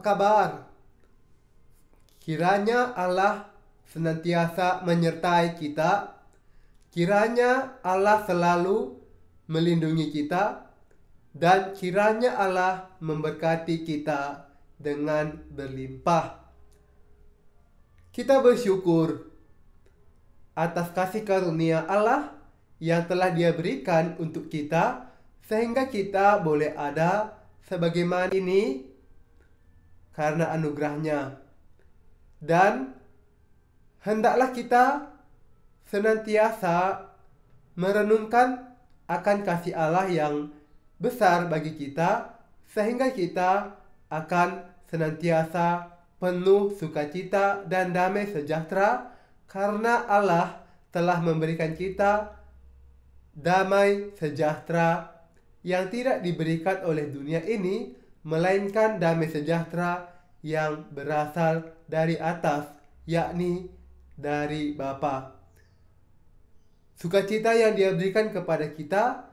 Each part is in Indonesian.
kabar? Kiranya Allah senantiasa menyertai kita. Kiranya Allah selalu melindungi kita. Dan kiranya Allah memberkati kita dengan berlimpah. Kita bersyukur atas kasih karunia Allah yang telah Dia berikan untuk kita, sehingga kita boleh ada sebagaimana ini karena anugerahnya. Dan hendaklah kita senantiasa merenungkan akan kasih Allah yang besar bagi kita, sehingga kita akan senantiasa penuh sukacita dan damai sejahtera, karena Allah telah memberikan kita damai sejahtera yang tidak diberikan oleh dunia ini, melainkan damai sejahtera yang berasal dari atas, yakni dari Bapa. Sukacita yang Dia berikan kepada kita,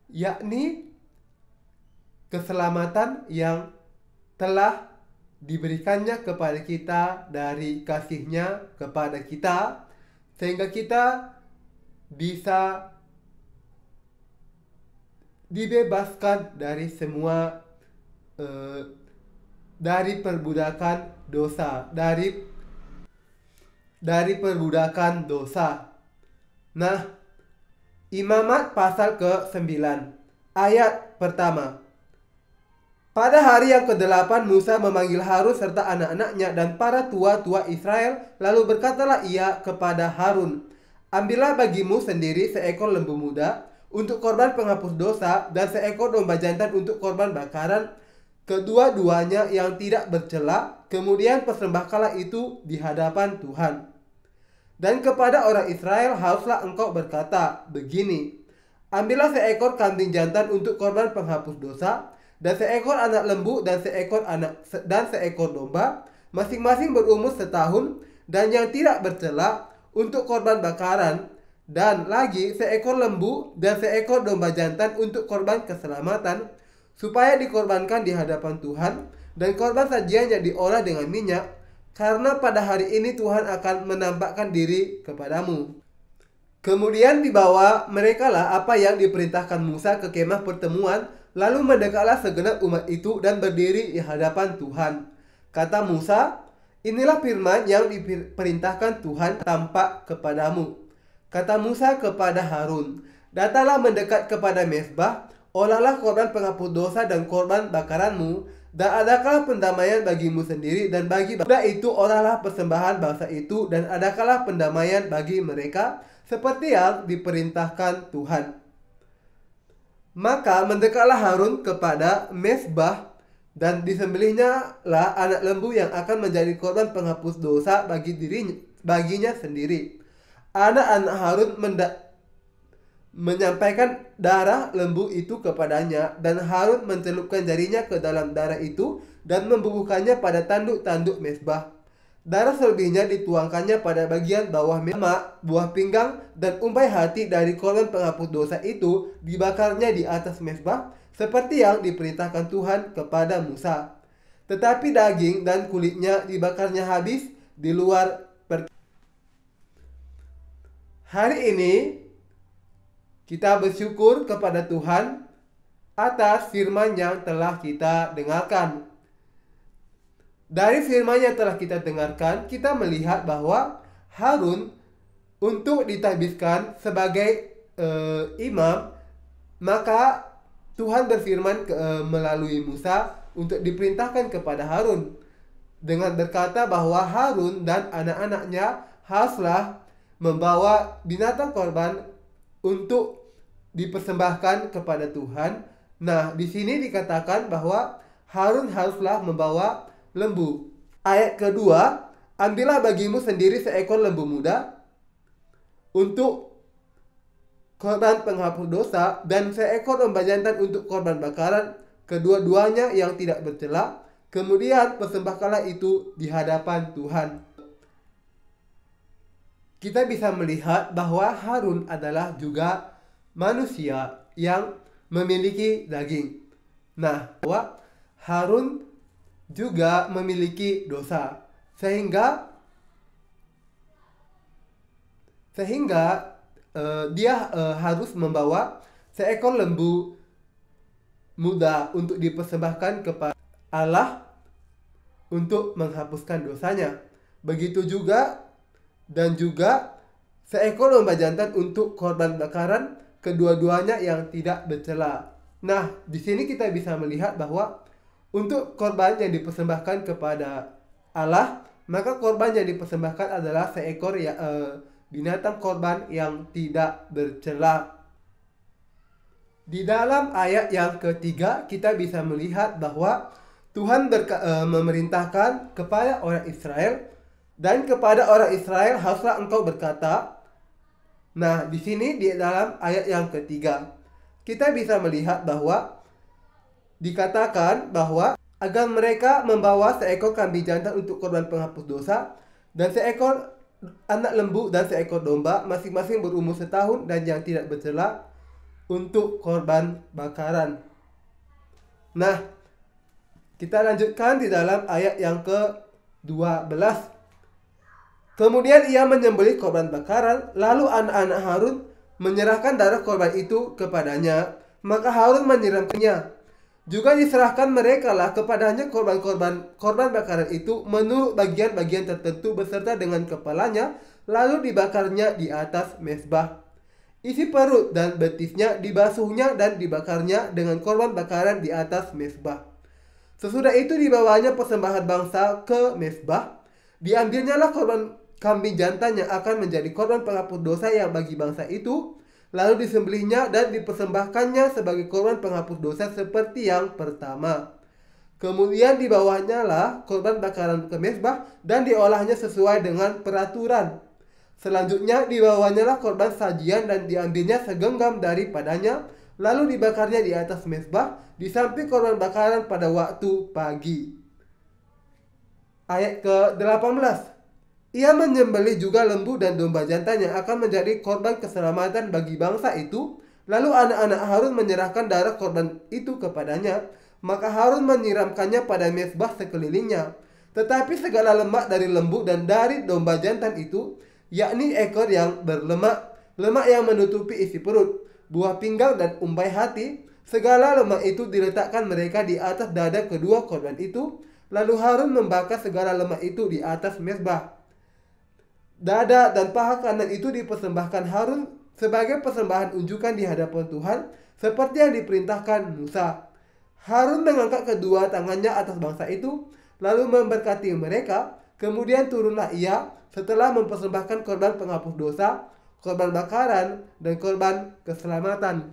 yakni keselamatan yang telah diberikannya kepada kita dari kasih-Nya kepada kita, sehingga kita bisa dibebaskan dari semua dari perbudakan dosa, dari perbudakan dosa. Nah, Imamat pasal ke-9 ayat pertama. Pada hari yang ke-8 Musa memanggil Harun serta anak-anaknya dan para tua-tua Israel. Lalu berkatalah ia kepada Harun, ambillah bagimu sendiri seekor lembu muda untuk korban penghapus dosa dan seekor domba jantan untuk korban bakaran, kedua-duanya yang tidak bercela. Kemudian persembahkanlah itu di hadapan Tuhan. Dan kepada orang Israel haruslah engkau berkata begini, ambillah seekor kambing jantan untuk korban penghapus dosa, dan seekor anak lembu dan seekor domba, masing-masing berumur setahun dan yang tidak bercela untuk korban bakaran, dan lagi seekor lembu dan seekor domba jantan untuk korban keselamatan, supaya dikorbankan di hadapan Tuhan, dan korban sajiannya diolah dengan minyak, karena pada hari ini Tuhan akan menampakkan diri kepadamu. Kemudian dibawa merekalah apa yang diperintahkan Musa ke kemah pertemuan. Lalu mendekatlah segenap umat itu dan berdiri di hadapan Tuhan. Kata Musa, inilah firman yang diperintahkan Tuhan tampak kepadamu. Kata Musa kepada Harun, datanglah mendekat kepada mezbah, olahlah korban penghapus dosa dan korban bakaranmu, dan adakanlah pendamaian bagimu sendiri dan bagi bangsa itu, olahlah persembahan bangsa itu, dan adakanlah pendamaian bagi mereka, seperti yang diperintahkan Tuhan. Maka mendekatlah Harun kepada mezbah, dan disembelihnya lah anak lembu yang akan menjadi korban penghapus dosa baginya sendiri. Anak-anak Harun menyampaikan darah lembu itu kepadanya, dan Harun mencelupkan jarinya ke dalam darah itu dan membubuhkannya pada tanduk-tanduk mezbah. Darah selebihnya dituangkannya pada bagian bawah mezbah, buah pinggang dan umpai hati dari korban penghapus dosa itu dibakarnya di atas mezbah, seperti yang diperintahkan Tuhan kepada Musa. Tetapi daging dan kulitnya dibakarnya habis di luar Hari ini kita bersyukur kepada Tuhan atas firman yang telah kita dengarkan. Dari firman yang telah kita dengarkan, kita melihat bahwa Harun untuk ditabiskan sebagai imam, maka Tuhan berfirman melalui Musa untuk diperintahkan kepada Harun dengan berkata bahwa Harun dan anak-anaknya haruslah membawa binatang korban untuk dipersembahkan kepada Tuhan. Nah, di sini dikatakan bahwa Harun haruslah membawa lembu. Ayat kedua, ambillah bagimu sendiri seekor lembu muda untuk korban penghapus dosa dan seekor domba jantan untuk korban bakaran, kedua-duanya yang tidak bercela. Kemudian persembahkanlah itu di hadapan Tuhan. Kita bisa melihat bahwa Harun adalah juga manusia yang memiliki daging. Nah, bahwa Harun juga memiliki dosa. Sehingga dia harus membawa seekor lembu muda untuk dipersembahkan kepada Allah untuk menghapuskan dosanya. Begitu juga seekor domba jantan untuk korban bakaran, kedua-duanya yang tidak bercela. Nah, di sini kita bisa melihat bahwa untuk korban yang dipersembahkan kepada Allah, maka korban yang dipersembahkan adalah seekor binatang korban yang tidak bercela. Di dalam ayat yang ketiga kita bisa melihat bahwa Tuhan memerintahkan kepada orang Israel, dan kepada orang Israel haruslah engkau berkata. Nah, di sini di dalam ayat yang ketiga kita bisa melihat bahwa dikatakan bahwa agar mereka membawa seekor kambing jantan untuk korban penghapus dosa, dan seekor anak lembu dan seekor domba masing-masing berumur setahun dan yang tidak bercela untuk korban bakaran. Nah, kita lanjutkan di dalam ayat yang ke-12. Kemudian ia menyembelih korban bakaran, lalu anak-anak Harun menyerahkan darah korban itu kepadanya, maka Harun menyiramkannya. Juga diserahkan merekalah kepadanya korban bakaran itu menurut bagian-bagian tertentu beserta dengan kepalanya, lalu dibakarnya di atas mezbah. Isi perut dan betisnya dibasuhnya dan dibakarnya dengan korban bakaran di atas mezbah. Sesudah itu dibawanya persembahan bangsa ke mezbah. Diambilnyalah korban kambing jantan yang akan menjadi korban penghapus dosa yang bagi bangsa itu, lalu disembelihnya dan dipersembahkannya sebagai korban penghapus dosa seperti yang pertama. Kemudian dibawanya lah korban bakaran ke mezbah dan diolahnya sesuai dengan peraturan. Selanjutnya dibawanya lah korban sajian dan diambilnya segenggam daripadanya, lalu dibakarnya di atas mezbah di samping korban bakaran pada waktu pagi. Ayat ke-18. Ia menyembelih juga lembu dan domba jantan yang akan menjadi korban keselamatan bagi bangsa itu. Lalu anak-anak Harun menyerahkan darah korban itu kepadanya, maka Harun menyiramkannya pada mezbah sekelilingnya. Tetapi segala lemak dari lembu dan dari domba jantan itu, yakni ekor yang berlemak, lemak yang menutupi isi perut, buah pinggang dan umpai hati, segala lemak itu diletakkan mereka di atas dada kedua korban itu. Lalu Harun membakar segala lemak itu di atas mezbah. Dada dan paha kanan itu dipersembahkan Harun sebagai persembahan unjukan di hadapan Tuhan, seperti yang diperintahkan Musa. Harun mengangkat kedua tangannya atas bangsa itu, lalu memberkati mereka. Kemudian turunlah ia setelah mempersembahkan korban penghapus dosa, korban bakaran, dan korban keselamatan.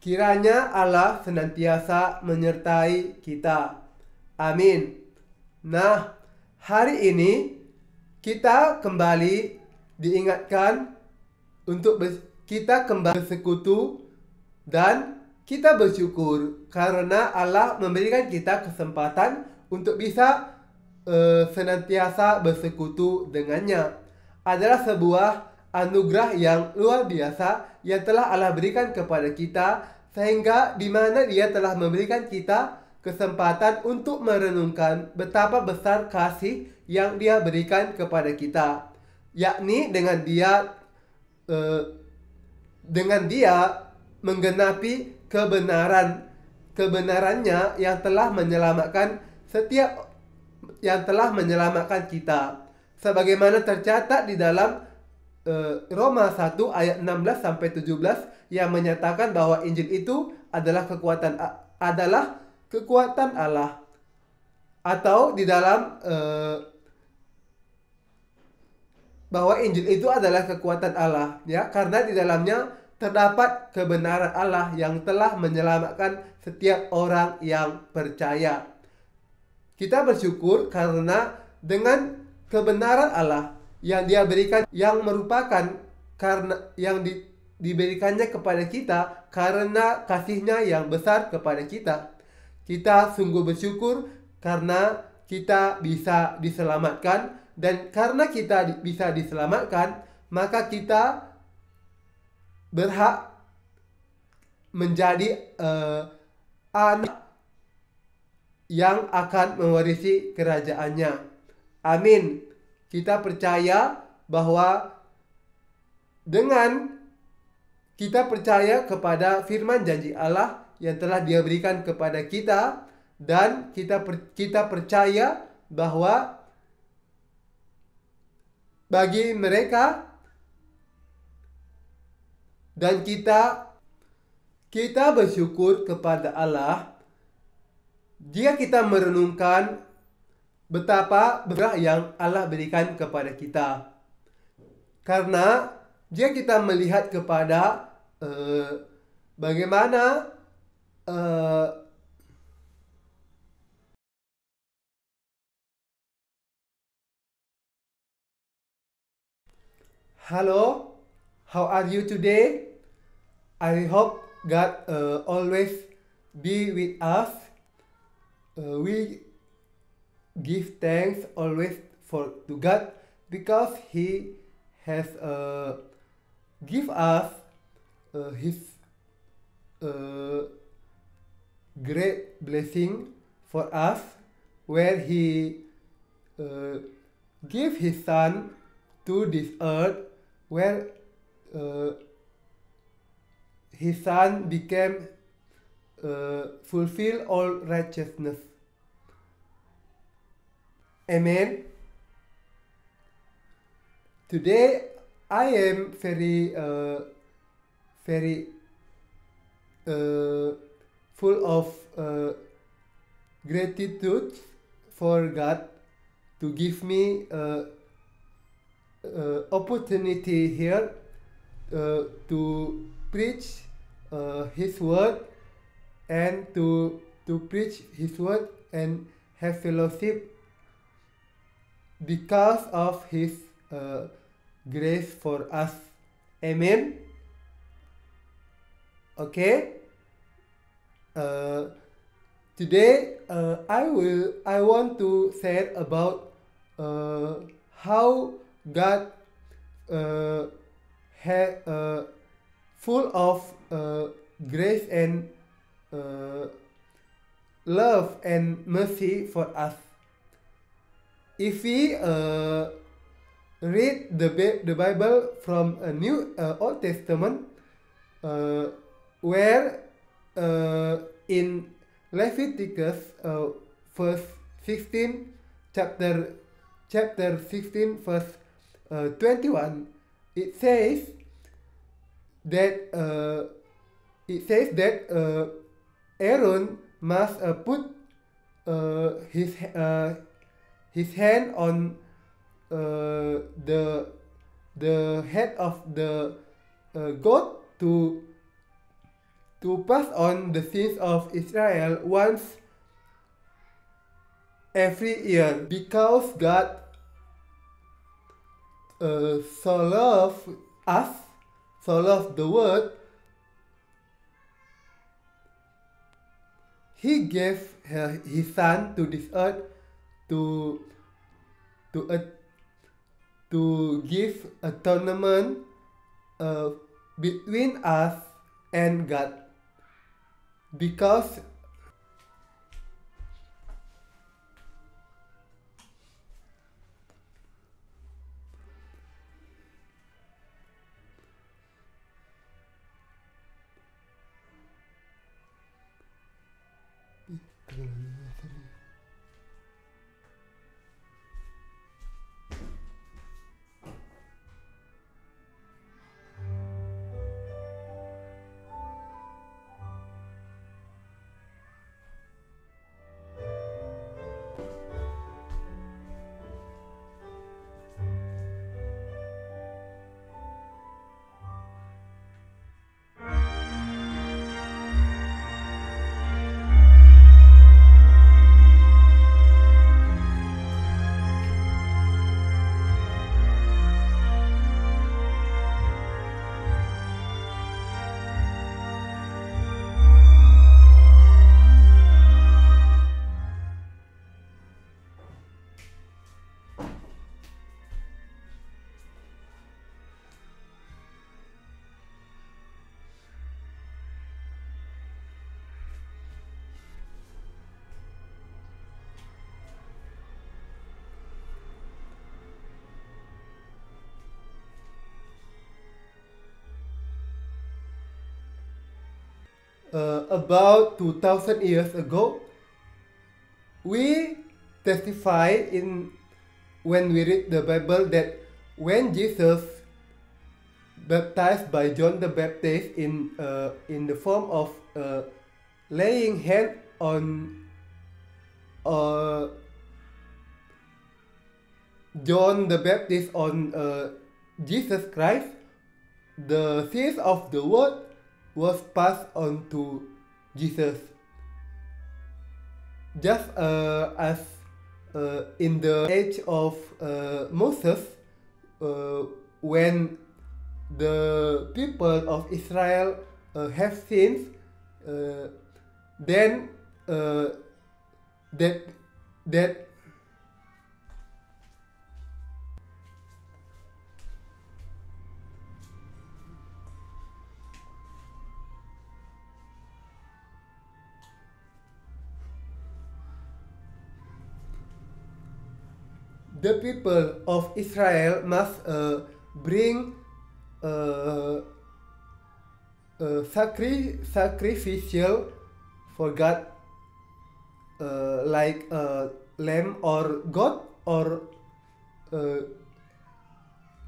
Kiranya Allah senantiasa menyertai kita. Amin. Nah, hari ini kita kembali diingatkan untuk kita kembali bersekutu dan kita bersyukur karena Allah memberikan kita kesempatan untuk bisa senantiasa bersekutu dengannya. Adalah sebuah anugerah yang luar biasa yang telah Allah berikan kepada kita, sehingga di mana Dia telah memberikan kita kesempatan untuk merenungkan betapa besar kasih yang Dia berikan kepada kita, yakni dengan Dia menggenapi kebenarannya yang telah menyelamatkan kita, sebagaimana tercatat di dalam Roma 1 ayat 16 sampai 17 yang menyatakan bahwa Injil itu adalah kekuatan Allah, atau di dalam bahwa Injil itu adalah kekuatan Allah, ya, karena di dalamnya terdapat kebenaran Allah yang telah menyelamatkan setiap orang yang percaya. Kita bersyukur karena dengan kebenaran Allah yang Dia berikan, yang merupakan karena yang diberikannya kepada kita karena kasih-Nya yang besar kepada kita. Kita sungguh bersyukur karena kita bisa diselamatkan, dan karena kita bisa diselamatkan, maka kita berhak menjadi anak yang akan mewarisi kerajaannya. Amin. Kita percaya bahwa dengan kita percaya kepada firman janji Allah yang telah Dia berikan kepada kita, dan kita percaya bahwa bagi mereka dan kita bersyukur kepada Allah jika kita merenungkan betapa berkah yang Allah berikan kepada kita. Karena jika kita melihat kepada bagaimana Hello, how are you today? I hope God always be with us. We give thanks always to God because He has give us His great blessing for us, where He gave His Son to this earth, where His Son became fulfill all righteousness. Amen. Today I am very full of gratitude for God to give me opportunity here to preach His word, and to preach His word and have fellowship because of His grace for us. Amen. Okay. Today I want to share about how God full of grace and love and mercy for us. If we read the Bible from a New Old Testament, where in Leviticus verse 16, chapter 16 verse 21, it says that Aaron must put his hand on the head of the goat to pass on the sins of Israel once every year, because God so loved us, so loved the world, He gave His Son to this earth to give a tournament between us and God, because about 2000 years ago, we testify in when we read the Bible that when Jesus baptized by John the Baptist in the form of laying hand on John the Baptist on Jesus Christ, the sins of the world was passed on to Jesus. Just as in the age of Moses, when the people of Israel have sins, then that the people of Israel must bring sacrificial for God, like lamb or goat or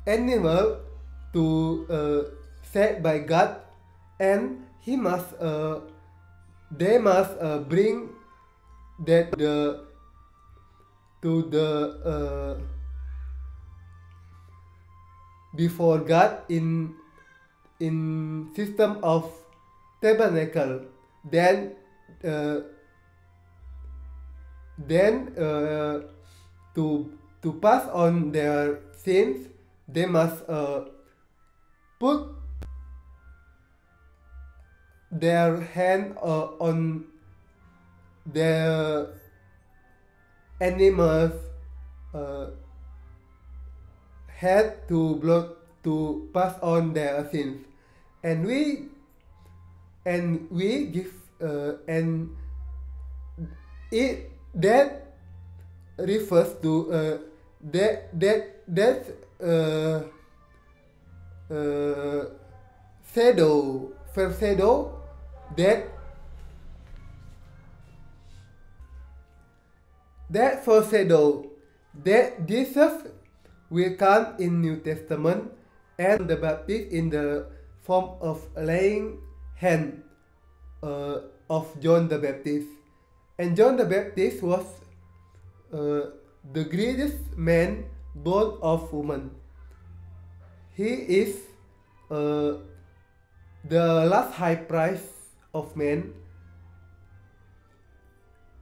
animal to set by God, and they must bring that to the before God in system of tabernacle. Then to pass on their sins, they must put their hand on their animals head to pass on their sins, and we give and it that refers to that foreshadow that foreshadow that Jesus will come in New Testament, and the Baptist in the form of laying hand of John the Baptist. And John the Baptist was the greatest man born of woman. He is the last high priest of man,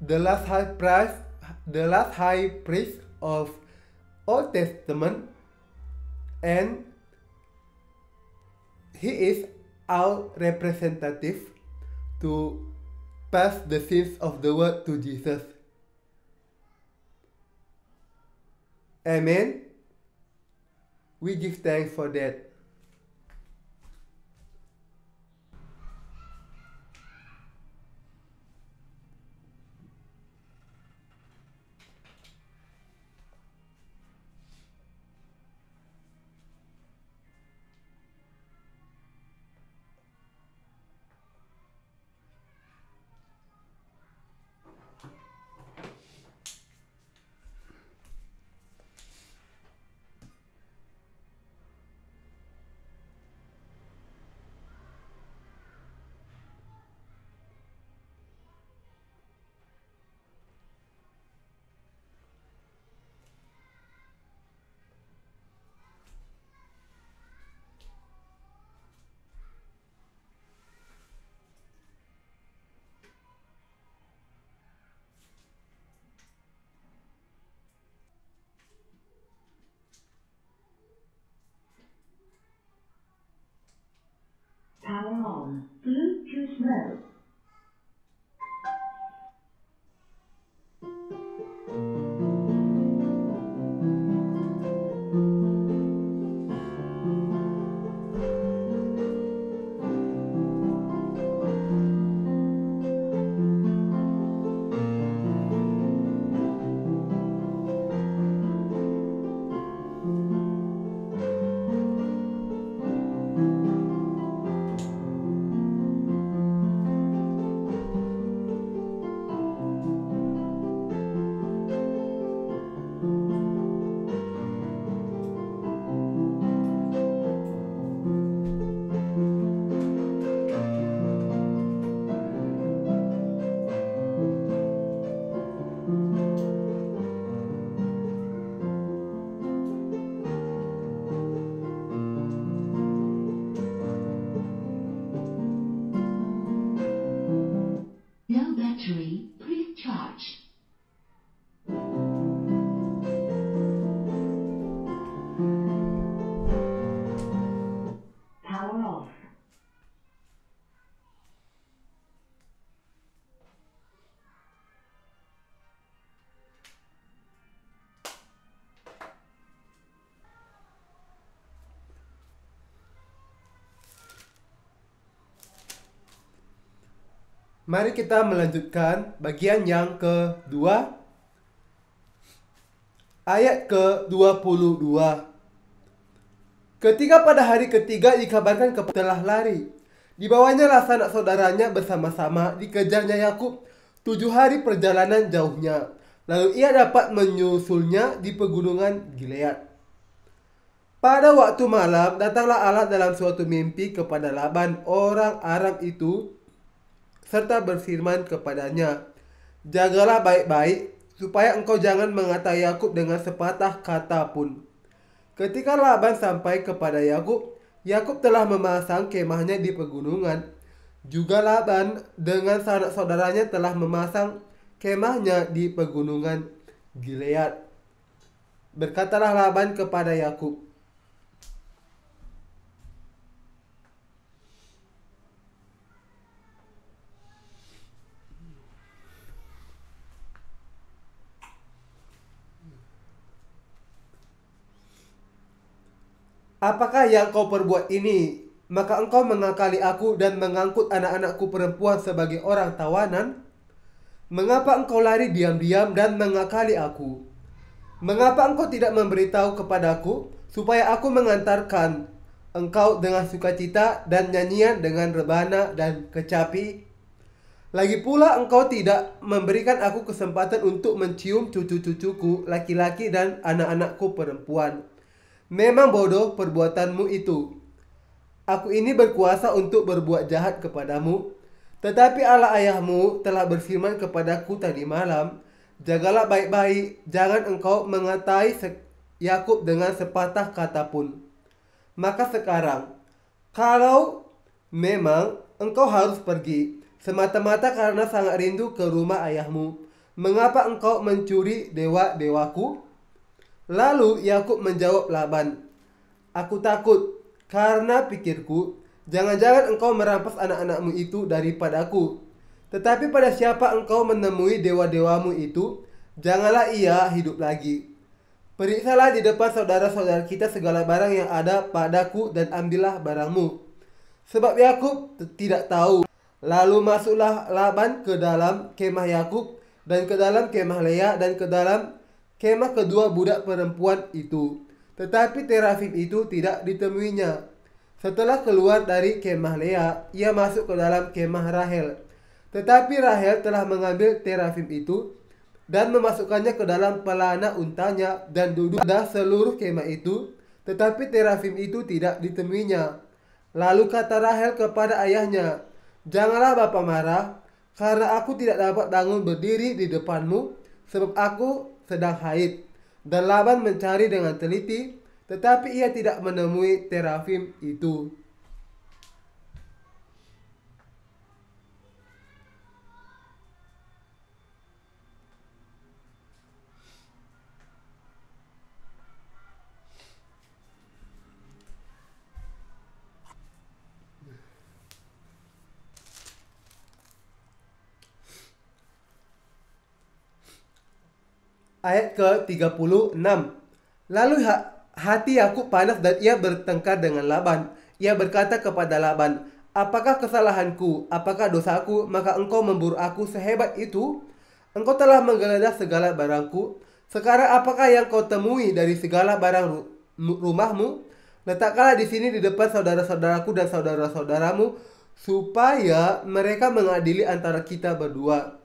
the last high priest of Old Testament, and he is our representative to pass the sins of the world to Jesus. Amen. We give thanks for that. Power on. Bluetooth mode. Mari kita melanjutkan bagian yang kedua, ayat ke-22. Ketika pada hari ketiga dikabarkan telah lari, dibawanya lah sanak saudaranya bersama-sama, dikejarnya Yakub 7 hari perjalanan jauhnya. Lalu ia dapat menyusulnya di pegunungan Gilead. Pada waktu malam datanglah Allah dalam suatu mimpi kepada Laban orang Aram itu, serta berfirman kepadanya, "Jagalah baik-baik, supaya engkau jangan mengatai Yakub dengan sepatah kata pun." Ketika Laban sampai kepada Yakub, Yakub telah memasang kemahnya di pegunungan. Juga Laban dengan sanak saudaranya telah memasang kemahnya di pegunungan Gilead. Berkatalah Laban kepada Yakub, "Apakah yang kau perbuat ini? Maka engkau mengakali aku dan mengangkut anak-anakku perempuan sebagai orang tawanan? Mengapa engkau lari diam-diam dan mengakali aku? Mengapa engkau tidak memberitahu kepadaku, supaya aku mengantarkan engkau dengan sukacita dan nyanyian dengan rebana dan kecapi? Lagi pula engkau tidak memberikan aku kesempatan untuk mencium cucu-cucuku laki-laki dan anak-anakku perempuan. Memang bodoh perbuatanmu itu. Aku ini berkuasa untuk berbuat jahat kepadamu. Tetapi Allah ayahmu telah berfirman kepadaku tadi malam, jagalah baik-baik, jangan engkau mengatai Yakub dengan sepatah kata pun. Maka sekarang, kalau memang engkau harus pergi, semata-mata karena sangat rindu ke rumah ayahmu, mengapa engkau mencuri dewa-dewaku?" Lalu Yakub menjawab Laban, "Aku takut, karena pikirku, jangan-jangan engkau merampas anak-anakmu itu daripadaku. Tetapi pada siapa engkau menemui dewa-dewamu itu, janganlah ia hidup lagi. Periksalah di depan saudara-saudara kita segala barang yang ada padaku dan ambillah barangmu." Sebab Yakub tidak tahu. Lalu masuklah Laban ke dalam kemah Yakub dan ke dalam kemah Lea dan ke dalam kemah kedua budak perempuan itu. Tetapi terafim itu tidak ditemuinya. Setelah keluar dari kemah Lea, ia masuk ke dalam kemah Rahel. Tetapi Rahel telah mengambil terafim itu dan memasukkannya ke dalam pelana untanya dan duduk pada seluruh kemah itu. Tetapi terafim itu tidak ditemuinya. Lalu kata Rahel kepada ayahnya, "Janganlah bapa marah, karena aku tidak dapat bangun berdiri di depanmu, sebab aku sedang haid." Dan Laban mencari dengan teliti, tetapi ia tidak menemui terafim itu. Ayat ke-36. Lalu hati Yakub panas dan ia bertengkar dengan Laban. Ia berkata kepada Laban, "Apakah kesalahanku? Apakah dosaku? Maka engkau memburu aku sehebat itu? Engkau telah menggeledah segala barangku. Sekarang apakah yang kau temui dari segala barang rumahmu? Letakkanlah di sini di depan saudara-saudaraku dan saudara-saudaramu, supaya mereka mengadili antara kita berdua.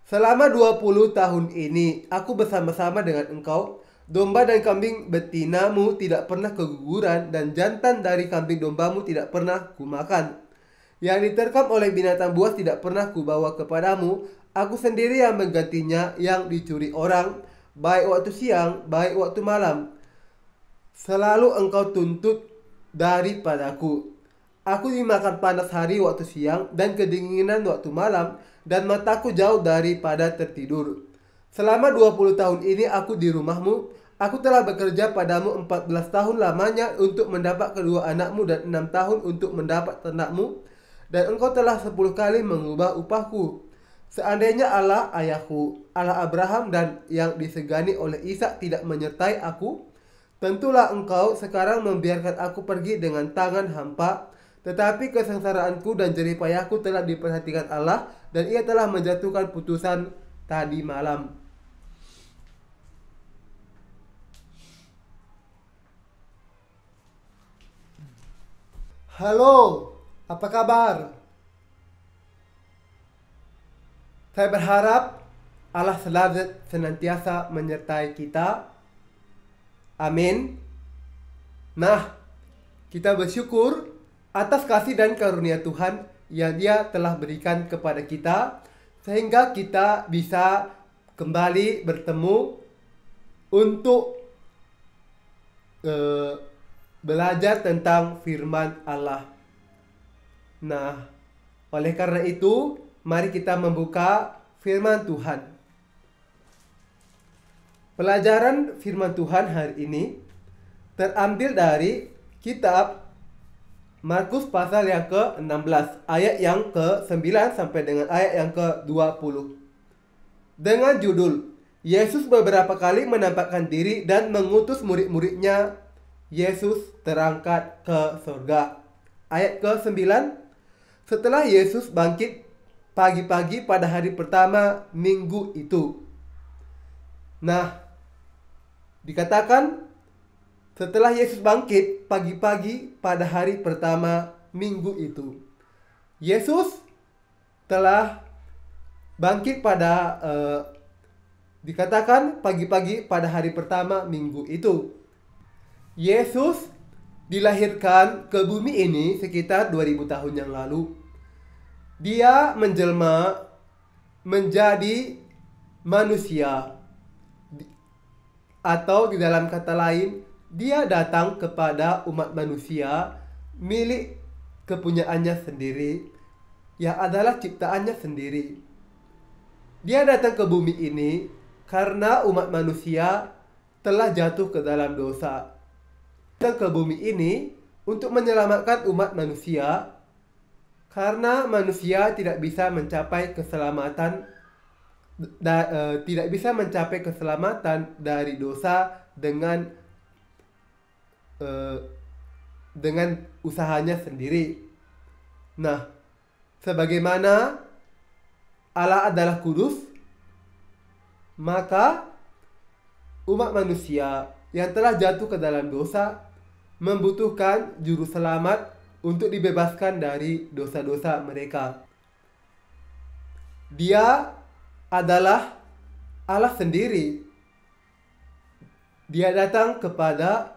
Selama 20 tahun ini, aku bersama-sama dengan engkau. Domba dan kambing betinamu tidak pernah keguguran, dan jantan dari kambing dombamu tidak pernah kumakan. Yang diterkam oleh binatang buas tidak pernah kubawa kepadamu. Aku sendiri yang menggantinya yang dicuri orang, baik waktu siang, baik waktu malam. Selalu engkau tuntut daripadaku. Aku dimakan panas hari waktu siang dan kedinginan waktu malam, dan mataku jauh daripada tertidur. Selama 20 tahun ini aku di rumahmu. Aku telah bekerja padamu 14 tahun lamanya untuk mendapat kedua anakmu dan 6 tahun untuk mendapat ternakmu. Dan engkau telah 10 kali mengubah upahku. Seandainya Allah ayahku, Allah Abraham dan yang disegani oleh Ishak tidak menyertai aku, tentulah engkau sekarang membiarkan aku pergi dengan tangan hampa. Tetapi kesengsaraanku dan jerih payahku telah diperhatikan Allah, dan Ia telah menjatuhkan putusan tadi malam. Halo, apa kabar? Saya berharap Allah selalu senantiasa menyertai kita. Amin. Nah, kita bersyukur atas kasih dan karunia Tuhan yang Dia telah berikan kepada kita, sehingga kita bisa kembali bertemu untuk belajar tentang firman Allah. Nah, oleh karena itu, mari kita membuka firman Tuhan. Pelajaran firman Tuhan hari ini terambil dari kitab Markus pasal yang ke-16, ayat yang ke-9 sampai dengan ayat yang ke-20. Dengan judul, Yesus beberapa kali menampakkan diri dan mengutus murid-muridnya. Yesus terangkat ke surga. Ayat ke-9, setelah Yesus bangkit pagi-pagi pada hari pertama minggu itu. Nah, dikatakan setelah Yesus bangkit pagi-pagi pada hari pertama minggu itu. Yesus telah bangkit pada dikatakan pagi-pagi pada hari pertama minggu itu. Yesus dilahirkan ke bumi ini sekitar 2000 tahun yang lalu. Dia menjelma menjadi manusia, atau di dalam kata lain, Dia datang kepada umat manusia milik kepunyaannya sendiri, yang adalah ciptaannya sendiri. Dia datang ke bumi ini karena umat manusia telah jatuh ke dalam dosa. Datang ke bumi ini untuk menyelamatkan umat manusia, karena manusia tidak bisa mencapai keselamatan dari dosa dengan usahanya sendiri. Nah, sebagaimana Allah adalah kudus, maka umat manusia yang telah jatuh ke dalam dosa membutuhkan juru selamat untuk dibebaskan dari dosa-dosa mereka. Dia adalah Allah sendiri. Dia datang kepada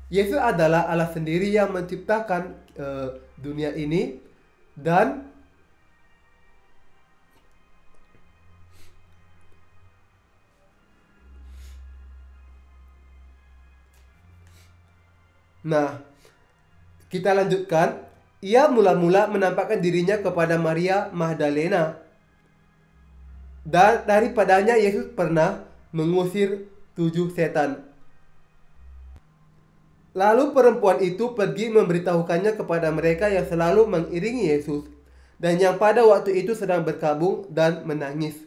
Yesus adalah Allah sendiri yang menciptakan dunia ini, dan kita lanjutkan. Ia mula-mula menampakkan dirinya kepada Maria Magdalena, dan daripadanya Yesus pernah mengusir 7 setan. Lalu perempuan itu pergi memberitahukannya kepada mereka yang selalu mengiringi Yesus, dan yang pada waktu itu sedang berkabung dan menangis.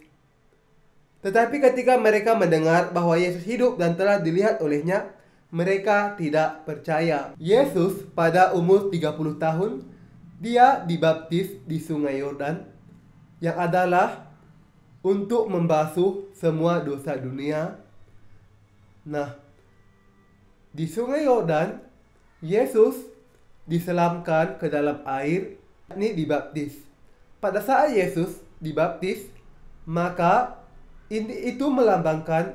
Tetapi ketika mereka mendengar bahwa Yesus hidup dan telah dilihat olehnya, mereka tidak percaya. Yesus pada umur 30 tahun, Dia dibaptis di Sungai Yordan, yang adalah untuk membasuh semua dosa dunia. Nah, di Sungai Yordan, Yesus diselamkan ke dalam air, ini dibaptis. Pada saat Yesus dibaptis, maka itu melambangkan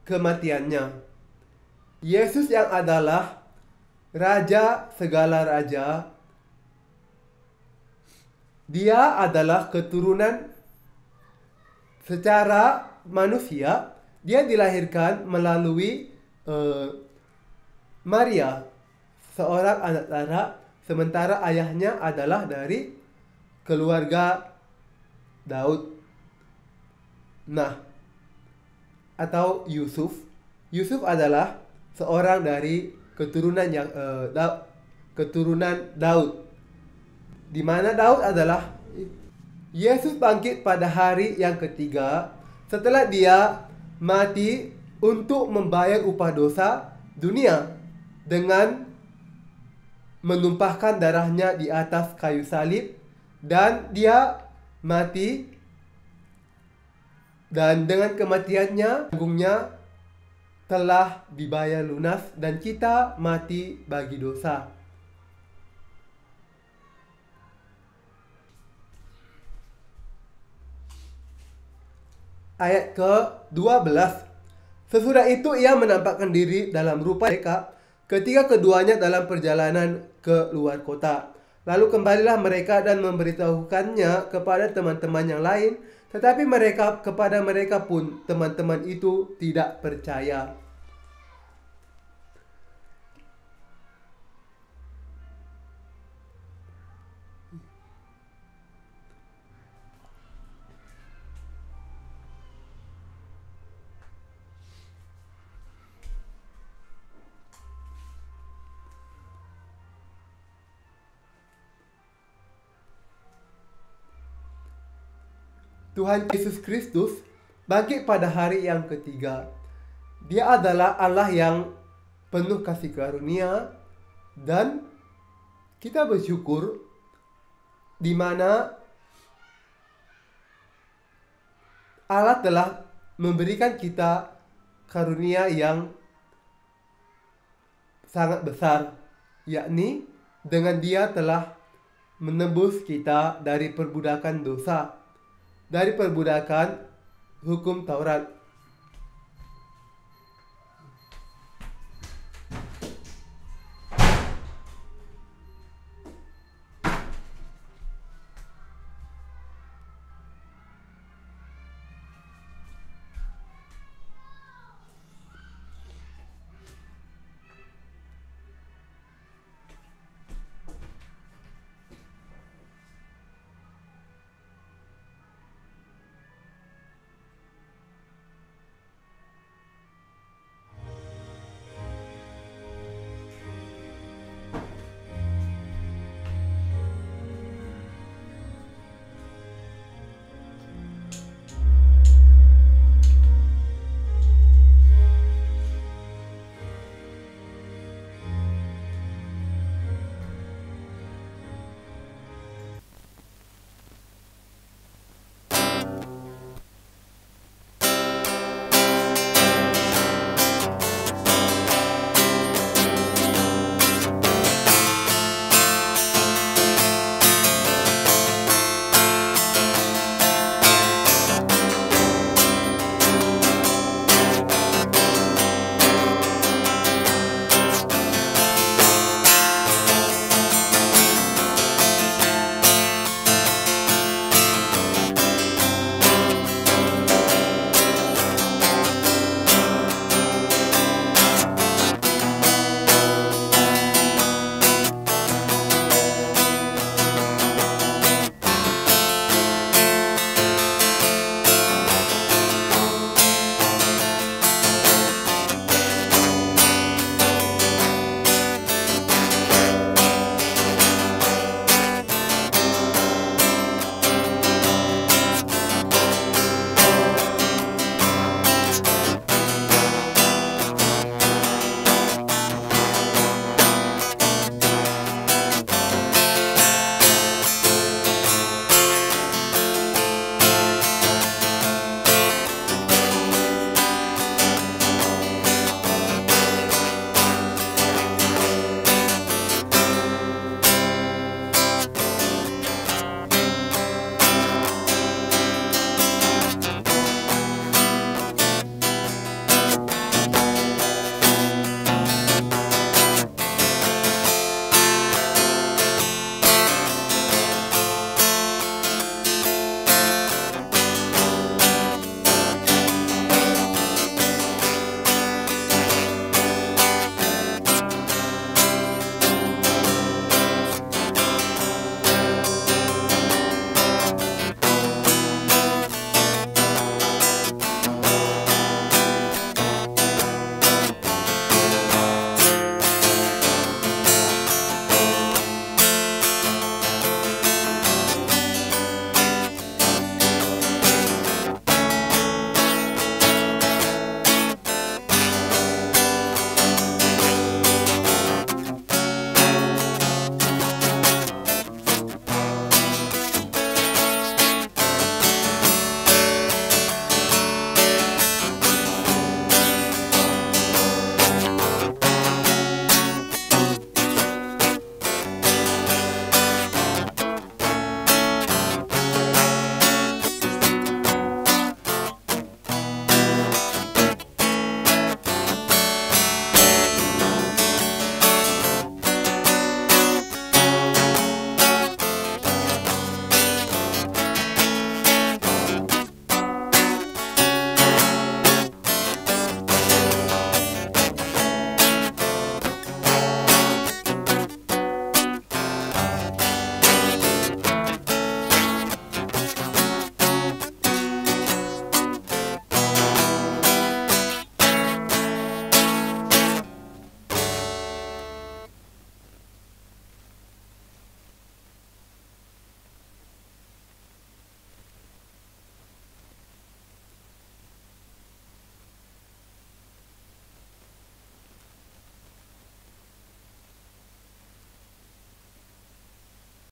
kematiannya. Yesus yang adalah Raja segala raja, Dia adalah keturunan secara manusia. Dia dilahirkan melalui Maria, seorang anak Tara, sementara ayahnya adalah dari keluarga Daud. Nah, atau Yusuf. Yusuf adalah seorang dari keturunan Daud, di mana Daud adalah Yesus bangkit pada hari yang ketiga setelah Dia mati untuk membayar upah dosa dunia dengan menumpahkan darahnya di atas kayu salib, dan dia mati, dan dengan kematiannya tanggungnya telah dibayar lunas dan kita mati bagi dosa. Ayat ke-12. Sesudah itu ia menampakkan diri dalam rupa mereka ketika keduanya dalam perjalanan ke luar kota. Lalu kembalilah mereka dan memberitahukannya kepada teman-teman yang lain, tetapi kepada mereka pun teman-teman itu tidak percaya. Tuhan Yesus Kristus bangkit pada hari yang ketiga. Dia adalah Allah yang penuh kasih karunia, dan kita bersyukur di mana Allah telah memberikan kita karunia yang sangat besar, yakni dengan Dia telah menebus kita dari perbudakan dosa, dari perbudakan hukum Taurat.